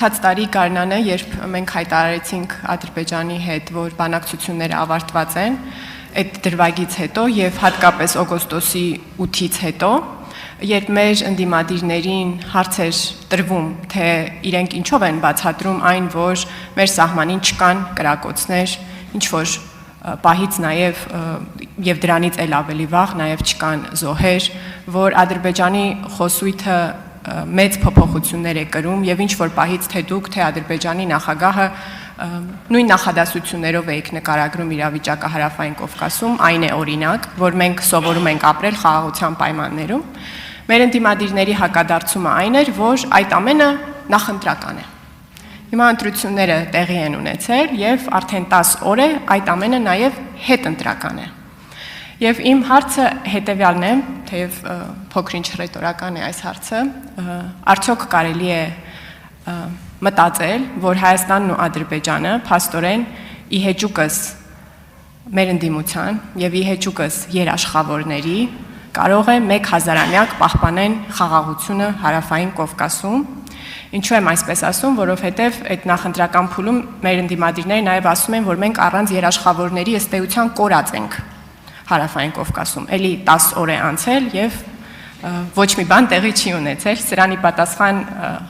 Տարի գարնանը, երբ մենք հայտարարեցինք Ադրբեջանի հետ, որ բանակցությունները ավարտված են, այդ դրվագից հետո եւ հատկապես օգոստոսի 8-ից հետո, երբ մեր ընդդիմադիրներին հարց էր տրվում, թե իրենք ինչով են բացատրում այն, որ մեր սահմանին չկան կրակոցներ, ինչ որ պահից նաև եւ դրանից էլ ավելի վաղ նաև չկան զոհեր, որ Ադրբեջանի խոսույթը մեծ փոփոխություններ է կրում եւ ինչ որ պահից թե դուք թե Ադրբեջանի նախագահը նույն նախադասություններով եք նկարագրում իրավիճակը Հարավային Կովկասում, այն է օրինակ, որ մենք սովորում ենք ապրել խաղաղության պայմաններում։ Մեր ընդդիմադիրների հակադարձումը այն էր, որ այդ ամենը նախընտրական է։ Հիմա ընտրությունները տեղի են ունեցել եւ արդեն 10 օր է այդ ամենը նաեւ հետընտրական է։ Եվ իմ հարցը հետևյալն է, թեև փոքրինչ ռետորական է այս հարցը, արդյոք կարելի է մտածել, որ Հայաստանն ու Ադրբեջանը փաստորեն ի հեճուկս մեր ընդդիմության եւ ի հեճուկս երաշխավորների կարող է 1000-ամյակ պահպանեն խաղաղությունը Հարավային Կովկասում։ Ինչու եմ այսպես ասում, որովհետև այդ նախընտրական փուլում մեր ընդդիմադիրները նաև ասում են, որ մենք առանց երաշխավորների ըստ էության կորած ենք Հարավային Կովկասում, էլի 10 օր է անցել եւ ոչ մի բան տեղի չի ունեցել, սրանի պատասխան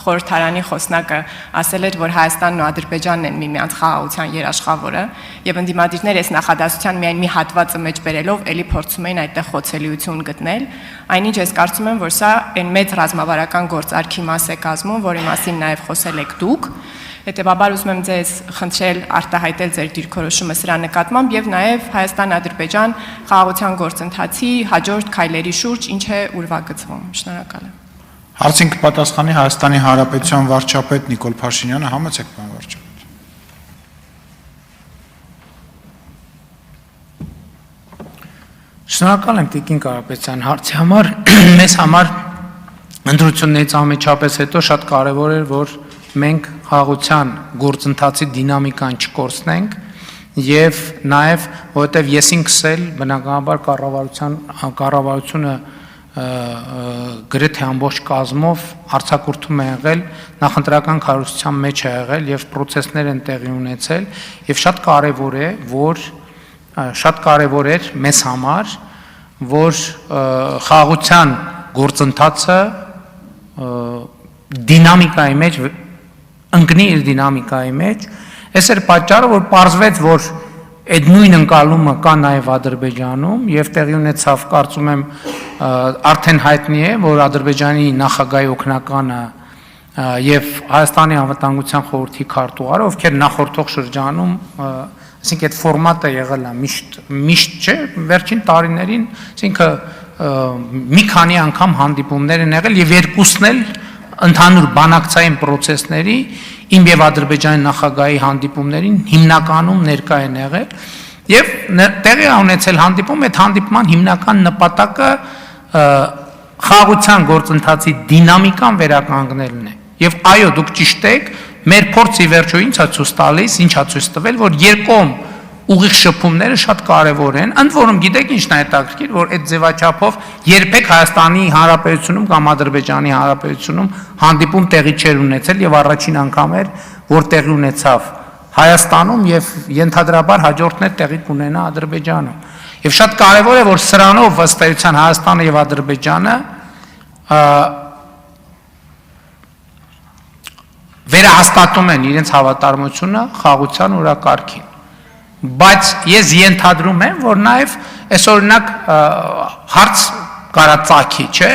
խորհրդարանի խոսնակը ասել էր, որ Հայաստանն ու Ադրբեջանն են միմյանց խաղաղության երաշխավորը եւ ընդդիմադիրները այս նախադասության միայն մի հատվածը մեջ բերելով էլի փորձում էին այդտեղ խոցելիություն գտնել, այնինչ ես կարծում եմ, որ սա այն մեծ ռազմավարական գործարքի մաս է կազմում, որի մասին նաեւ խոսել եք դուք, հետեւաբար ուզում եմ ձեզ խնդրել արտահայտել ձեր դիրքորոշումը սրա նկատմամբ եւ նաեւ Հայաստան-Ադրբեջան խաղաղության գործընթացի հաջորդ քայլերի շուրջ ինչ է ուրվագծվում։ Շնորհակալ եմ։ Հարցին կպատասխանի Հայաստանի Հանրապետության վարչապետ Նիկոլ Փաշինյանը, համեցեք պարոն վարչապետ։ Շնորհակալ եմ Տիկին Կարապետյան հարցի համար, մեզ համար ընտրություններից անմիջապես հետո շատ կարևոր էր, որ մենք խաղաղության գործընթացի դինամիկան չկորցնենք եւ նաեւ որովհետեւ ես ինքս էլ բնականաբար կառավարությունը գրեթե ամբողջ կազմով արձակուրդում է եղել նախընտրական քարոզության մեջ է եղել եւ process-ներ են տեղի ունեցել եւ շատ կարեւոր էր մեզ համար որ խաղաղության գործընթացը դինամիկայի մեջ ընկնի իր դինամիկայի մեջ, այս էր պատճառը, որ պարզվեց, որ այդ նույն ընկալումը կա նաև Ադրբեջանում եւ տեղի ունեցավ, կարծում եմ, արդեն հայտնի է, որ Ադրբեջանի նախագահի օգնականը եւ Հայաստանի անվտանգության խորհրդի քարտուղարը, ովքեր նախորդող շրջանում, այսինքն այդ ֆորմատը եղել է միշտ չէ, վերջին տարիներին, այսինքն մի քանի անգամ հանդիպումներ են եղել եւ երկուսն էլ ընդհանուր բանակցային process-ների իմ եւ Ադրբեջանի նախագահի հանդիպումներին հիմնականում ներկա են եղել եւ տեղի ունեցել հանդիպում, այդ հանդիպման հիմնական նպատակը խաղաղության գործընթացի դինամիկան վերականգնելն է եւ այո դուք ճիշտ եք մեր փորձի վերջո ինչ է ցույց տալիս, ինչ է ցույց տվել, որ երկկողմ ուղիղ շփումները շատ կարևոր են, ընդ որում գիտեք ինչն է հետաքրքիր, որ այդ ձևաչափով երբեք Հայաստանի Հանրապետությունում կամ Ադրբեջանի Հանրապետությունում հանդիպում տեղի չէր ունեցել եւ առաջին անգամ էր, որ տեղի ունեցավ Հայաստանում եւ ենթադրաբար հաջորդն է տեղի կունենա Ադրբեջանում։ Եվ շատ կարևոր է, որ սրանով ըստ էության Հայաստանը եւ Ադրբեջանը վերահաստատում են իրենց հավատարմությունը խաղաղության օրակարգին։ Բայց ես ենթադրում եմ, որ նաև այս օրինակ հարց կարա ծագի, չէ՞,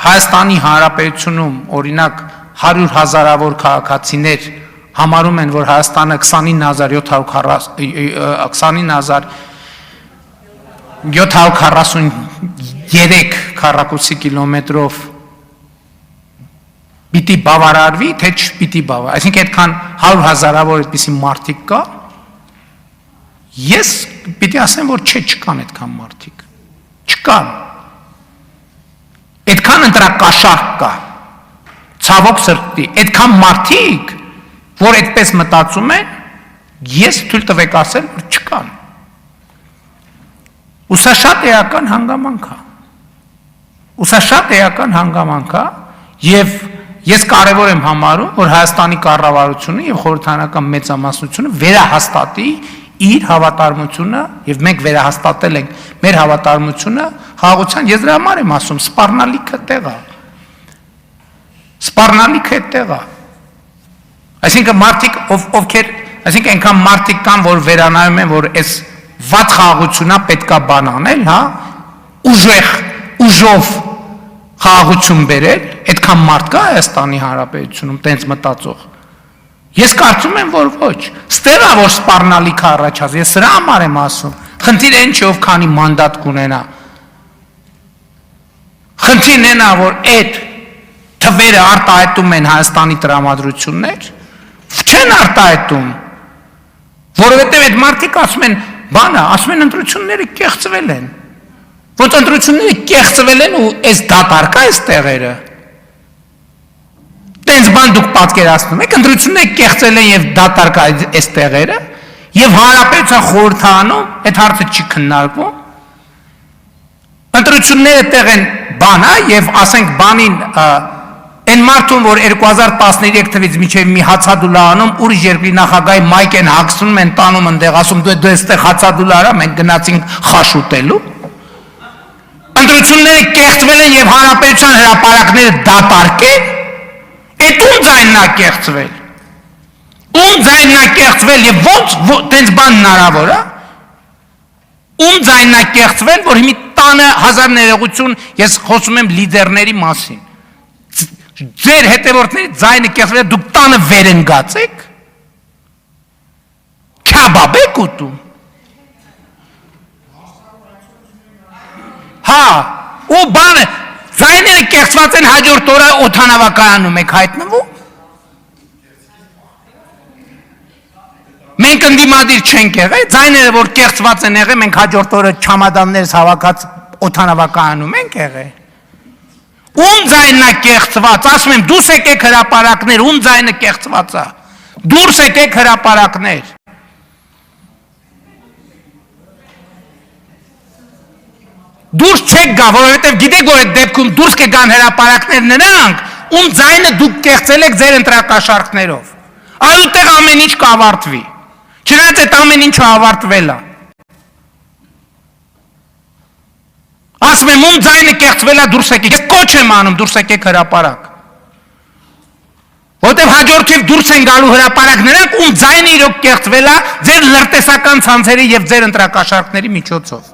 Հայաստանի Հանրապետությունում օրինակ 100,000-ավոր քաղաքացիներ համարում են, որ Հայաստանը 29,743 քառակուսի կիլոմետրով պիտի բավարարվի, թե չպիտի բավարարվի, այսինքն այդքան 100,000-ավոր այդպիսի մարդիկ կա, ես պիտի ասեմ, որ չկան այդքան մարդիկ, չկան, այդքան ընտրակաշարք կա, ցավոք սրտի, այդքան մարդիկ, որ այդպես մտածում են, ես թույլ տվեք ասել, որ չկան, ու սա շատ էական հանգամանք է, եւ ես կարևոր եմ համարում, որ Հայաստանի կառավարությունը եւ խորհրդարանական մեծամասնությունը վերահաստատի իր հավատարմությունը եւ մենք վերահաստատել ենք մեր հավատարմությունը խաղաղության, ես դրա համար եմ ասում, սպառնալիքը տեղա։ Սպառնալիքը տեղա։ Այսինքն մարդիկ ովքեր, այսինքն այնքան մարդիկ կան, որ վերանայում են, որ այս վատ խաղաղությունա պետքա բան անել, հա, ուժով խաղաղություն բերել, այդքան մարդ կա Հայաստանի Հանրապետությունում տենց մտածող։ Ես կարծում եմ, որ ոչ։ Ստեղա որ սպառնալիքը առաջացած, ես սրա համար եմ ասում։ Խնդիրը այն չէ, ով քանի մանդատ կունենա։ Խնդիրն այն է, որ այդ թվերը արտահայտում են Հայաստանի տրամադրություններ, չեն արտահայտում, որովհետև այդ մարդիկ ասում են, բանը, ասում են ընտրությունները կեղծվել են։ Ոնց ընտրությունները կեղծվել են ու այս դատարկա այս տեղերը։ Տենց բան դուք պատկերացնում եք, ընտրությունները կեղծել են եւ դատարկա այս տեղերը, եւ հանրապետության խորհրդարանում այդ հարցը չի քննարկվում։ Ընտրությունները տեղ են բան, եւ ասենք բանին այն մարդուն, որ 2013 թվականից մինչև մի հացադուլա անում, ուրիշ երկրի նախագահի մայք են հագցնում են տանում այնտեղ, ասում դու այստեղ հացադուլա արա, մենք գնացինք խաշ ուտելու։ Ընտրությունները կեղծվել են եւ հանրապետության հրապարակները դատարկել, այդ ում ձայնն է կեղծվել։ Ում ձայնն է կեղծվել եւ ոնց տենց բան հնարավոր է։ Ում ձայնն է կեղծվել, որ հիմի տանը հազար ներողություն, ես խոսում եմ լիդերների մասին։ Ձեր հետևորդների ձայնը կեղծվել է, դուք տանը վեր ընկած եք։ Քաբաբ եք ուտում։ Հա, ու բանը, ձայները կեղծված են հաջորդ օրը օդանավակայանում եք հայտնվում։ Մենք ընդդիմադիր չենք եղել, ձայները որ կեղծված են եղել, մենք հաջորդ օրը չամադաններս հավաքած օդանավակայանում ենք եղել։ Ում ձայնն է կեղծված, ասում եմ, դուրս եկեք հրապարակներ, ում ձայնը կեղծված է։ Դուրս եկեք հրապարակներ։ Դուրս չեք գա, որովհետև գիտեք, որ այդ դեպքում դուրս կգան հրապարակներ նրանք, ում ձայնը դուք կեղծել եք ձեր ընտրակաշառքներով։ Այդտեղ ամեն ինչ կավարտվի։ Չնայած այդ ամեն ինչը ավարտվել է։ Ասում եմ, ում ձայնը կեղծվել է դուրս եկեք, ես կոչ եմ անում դուրս եկեք հրապարակ։ Որտեվ հաջորդիվ դուրս են գալու հրապարակ նրանք, ում ձայնը իրոք կեղծվել է ձեր լրտեսական ցանցերի եւ ձեր ընտրակաշառքների միջոցով։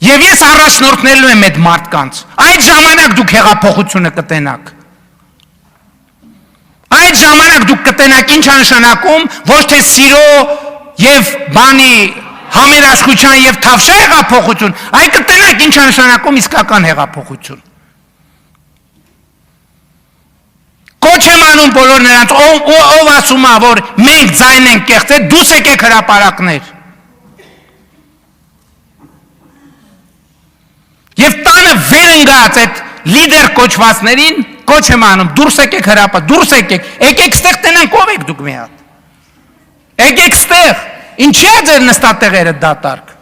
Եվ ես առաջնորդնելու եմ այդ մարդկանց, այդ ժամանակ դուք հեղափոխությունը կտենաք։ Այդ ժամանակ դուք կտենաք ինչ նշանակում, ոչ թե սիրո եւ բանի համերաշխության եւ թավշա հեղափոխություն, այլ կտենաք ինչ նշանակում իսկական հեղափոխություն։ Կոչ եմ անում բոլոր նրանց, ով ասում է, որ մենք ձայն ենք կեղծել, դուրս եկեք հրապարակներ։ Եվ տանը վեր ընկած այդ լիդեր կոչվածներին կոչ եմ անում, դուրս եկեք հրապարակ, դուրս եկեք ստեղ տենանք ով եք դուք մի հատ։ Եկեք ստեղ, ինչի է ձեր նստատեղերը դատարկ։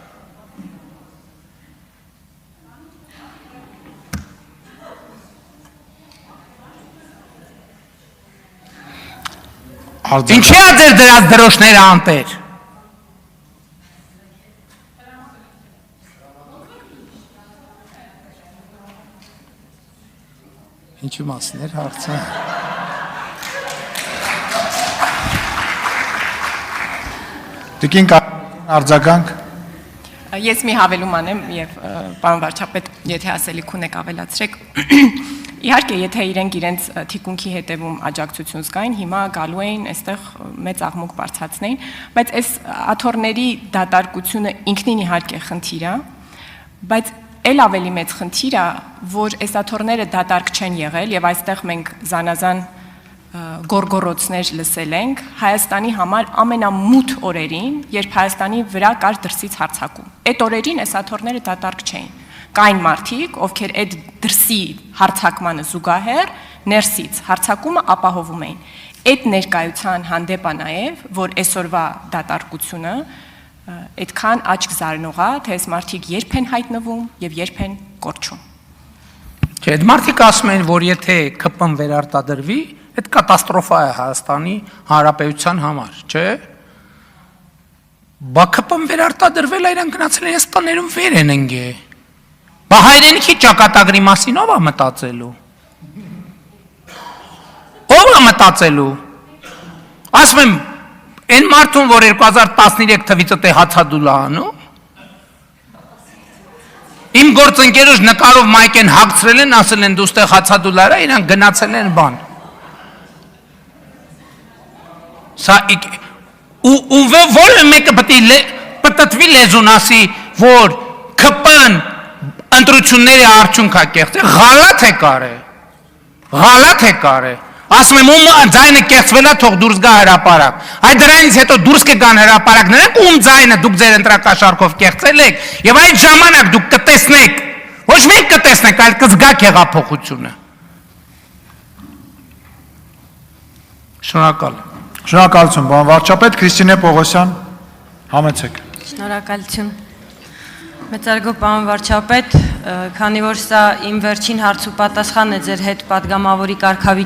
Ինչի է ձեր դրած դրոշները անտեր։ Ինչի մասն էր հարցը։ Տիկին արձագանք։ Ես մի հավելում անեմ եւ պարոն վարչապետ, եթե ասելիք ունեք ավելացրեք։ Իհարկե, եթե իրենց թիկունքի հետևում աջակցություն զգային, հիմա գալու էին այստեղ մեծ աղմուկ բարձրացնեին, բայց այս աթոռների դատարկությունը ինքնին իհարկե խնդիր է, բայց էլ ավելի մեծ խնդիր է, որ այս աթոռները դատարկ չեն եղել եւ այստեղ մենք զանազան գորգորոցներ լսել ենք Հայաստանի համար ամենամութ օրերին, երբ Հայաստանի վրա կար դրսից հարձակում։ Այդ օրերին այս աթոռները դատարկ չէին։ Կային մարդիկ, ովքեր այդ դրսի հարձակմանը զուգահեռ ներսից հարձակումը ապահովում էին։ Այդ ներկայության հանդեպ է նաև, որ այսօրվա դատարկությունը այդքան աչք զարնող է, թե այս մարդիկ երբ են հայտնվում եւ երբ են կորչում։ Չէ, այդ մարդիկ ասում են, որ եթե ԿՊ-ն վերարտադրվի, այդ կատաստրոֆա է Հայաստանի Հանրապետության համար, չէ՞։ Բա ԿՊ-ն վերարտադրվել է, իրան գնացել են այս տներում վեր են ընկե։ Բա հայրենիքի ճակատագրի մասին ով է մտածելու։ Ով է մտածելու։ Ասում եմ, այն մարդուն, որ 2013 թվից է հացադուլա անում, իմ գործընկերոջ նկարով մայք են հագցրել են, ասել են դու ստեղ հացադուլարա, իրանք գնացել են բան։ Սա ու որը մեկը պտտվի լեզուն ասի, որ ԿՊ-ն ընտրությունների արդյունք է կեղծել, ղալաթ է կարե։ Ասում եմ, ում ձայնը կեղծվել է, թող դուրս գա հրապարակ։ Այդ դրանից հետո դուրս կգան հրապարակ, նրանք ում ձայնը դուք ձեր ընտրակաշարքով կեղծել եք, եւ այդ ժամանակ դուք կտեսնեք, ոչ մեկ կտեսնեք, այլ կզգաք հեղափոխությունը։ Շնորհակալ եմ։ Շնորհակալություն, պարոն վարչապետ, Քրիստինե Պողոսյան, համեցեք։ Շնորհակալություն։ Մեծարգո պարոն վարչապետ, քանի որ սա իմ վերջին հարց ու պատասխանն է ձեր հետ պատգամավորի կարգավիճակի